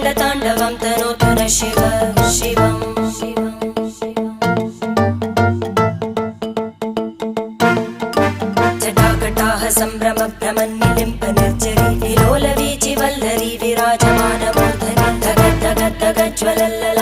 ताण्डवं तनोतु न शिव शिवम् जटाकटाः सम्भ्रमभ्रमन्निलिम्प निर्जरी विलोलवीचि वल्लरी विराजमानमूर्धनि धगद्धगद्धगज्ज्वलल्लला